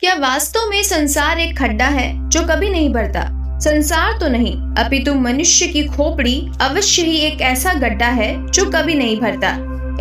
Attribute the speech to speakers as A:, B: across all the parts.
A: क्या वास्तव में संसार एक खड्डा है जो कभी नहीं भरता? संसार तो नहीं, अपितु मनुष्य की खोपड़ी अवश्य ही एक ऐसा गड्ढा है जो कभी नहीं भरता।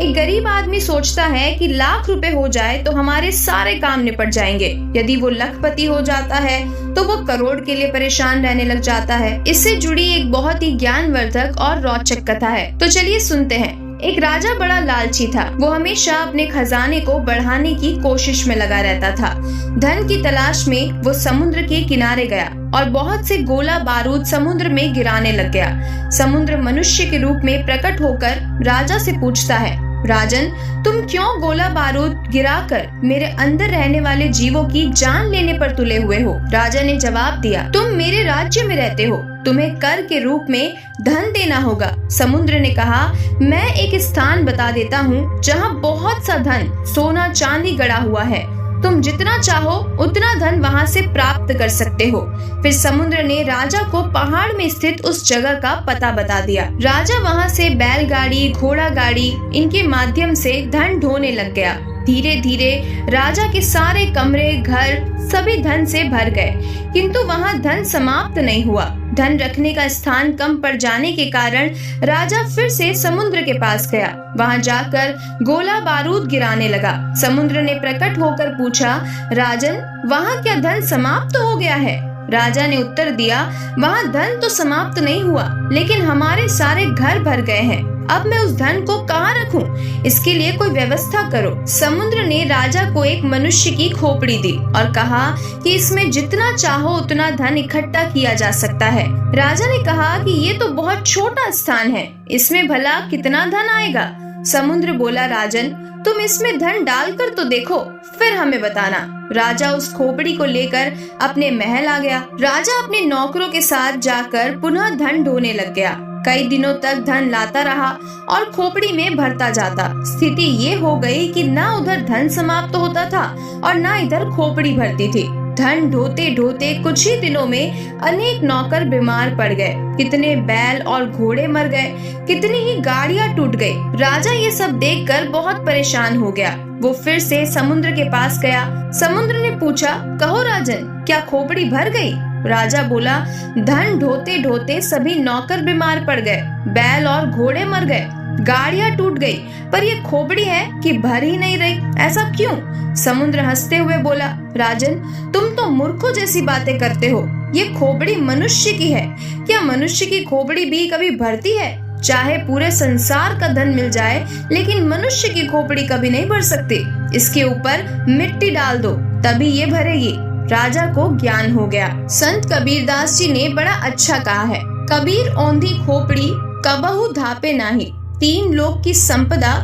A: एक गरीब आदमी सोचता है कि लाख रुपए हो जाए तो हमारे सारे काम निपट जाएंगे। यदि वो लखपति हो जाता है तो वो करोड़ के लिए परेशान रहने लग जाता है। इससे जुड़ी एक बहुत ही ज्ञानवर्धक और रोचक कथा है, तो चलिए सुनते हैं। एक राजा बड़ा लालची था। वो हमेशा अपने खजाने को बढ़ाने की कोशिश में लगा रहता था। धन की तलाश में वो समुद्र के किनारे गया और बहुत से गोला बारूद समुद्र में गिराने लग गया। समुद्र मनुष्य के रूप में प्रकट होकर राजा से पूछता है, राजन, तुम क्यों गोला बारूद गिराकर मेरे अंदर रहने वाले जीवों की जान लेने पर तुले हुए हो? राजा ने जवाब दिया, तुम मेरे राज्य में रहते हो, तुम्हें कर के रूप में धन देना होगा। समुद्र ने कहा, मैं एक स्थान बता देता हूँ जहाँ बहुत सा धन सोना चांदी गड़ा हुआ है। तुम जितना चाहो उतना धन वहाँ से प्राप्त कर सकते हो। फिर समुद्र ने राजा को पहाड़ में स्थित उस जगह का पता बता दिया। राजा वहाँ से बैलगाड़ी, घोड़ा गाड़ी इनके माध्यम से धन ढोने लग गया। धीरे धीरे राजा के सारे कमरे, घर सभी धन से भर गए, किंतु वहाँ धन समाप्त नहीं हुआ। धन रखने का स्थान कम पड़ जाने के कारण राजा फिर से समुद्र के पास गया। वहाँ जाकर गोला बारूद गिराने लगा। समुद्र ने प्रकट होकर पूछा, राजन, वहाँ क्या धन समाप्त हो गया है? राजा ने उत्तर दिया, वहाँ धन तो समाप्त नहीं हुआ, लेकिन हमारे सारे घर भर गए हैं। अब मैं उस धन को कहाँ रखूं? इसके लिए कोई व्यवस्था करो। समुद्र ने राजा को एक मनुष्य की खोपड़ी दी और कहा कि इसमें जितना चाहो उतना धन इकट्ठा किया जा सकता है। राजा ने कहा कि ये तो बहुत छोटा स्थान है, इसमें भला कितना धन आएगा? समुद्र बोला, राजन, तुम इसमें धन डालकर तो देखो, फिर हमें बताना। राजा उस खोपड़ी को लेकर अपने महल आ गया। राजा अपने नौकरों के साथ जाकर पुनः धन ढोने लग गया। कई दिनों तक धन लाता रहा और खोपड़ी में भरता जाता। स्थिति ये हो गई कि ना उधर धन समाप्त होता था और ना इधर खोपड़ी भरती थी। धन ढोते ढोते कुछ ही दिनों में अनेक नौकर बीमार पड़ गए। कितने बैल और घोड़े मर गए, कितनी ही गाड़ियां टूट गई। राजा ये सब देखकर बहुत परेशान हो गया। वो फिर से समुद्र के पास गया। समुद्र ने पूछा, कहो राजन, क्या खोपड़ी भर गई? राजा बोला, धन ढोते ढोते सभी नौकर बीमार पड़ गए, बैल और घोड़े मर गए, गाड़ियां टूट गई, पर ये खोपड़ी है कि भर ही नहीं रही। ऐसा क्यों? समुद्र हंसते हुए बोला, राजन, तुम तो मूर्खों जैसी बातें करते हो। ये खोपड़ी मनुष्य की है। क्या मनुष्य की खोपड़ी भी कभी भरती है? चाहे पूरे संसार का धन मिल जाए, लेकिन मनुष्य की खोपड़ी कभी नहीं भर सकती। इसके ऊपर मिट्टी डाल दो, तभी ये भरेगी। राजा को ज्ञान हो गया। संत कबीरदास जी ने बड़ा अच्छा कहा है, कबीर औंधी खोपड़ी कबहू धापे नाही, तीन लोक की संपदा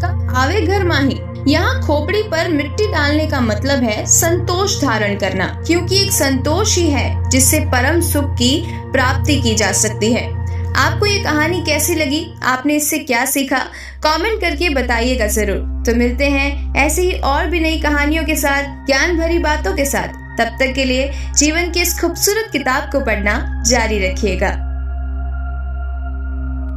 A: कब आवे घर माही। यहाँ खोपड़ी पर मिट्टी डालने का मतलब है संतोष धारण करना, क्योंकि एक संतोष ही है जिससे परम सुख की प्राप्ति की जा सकती है। आपको ये कहानी कैसी लगी? आपने इससे क्या सीखा? कमेंट करके बताइएगा जरूर। तो मिलते हैं ऐसे ही और भी नई कहानियों के साथ, ज्ञान भरी बातों के साथ। तब तक के लिए जीवन की इस खूबसूरत किताब को पढ़ना जारी रखिएगा।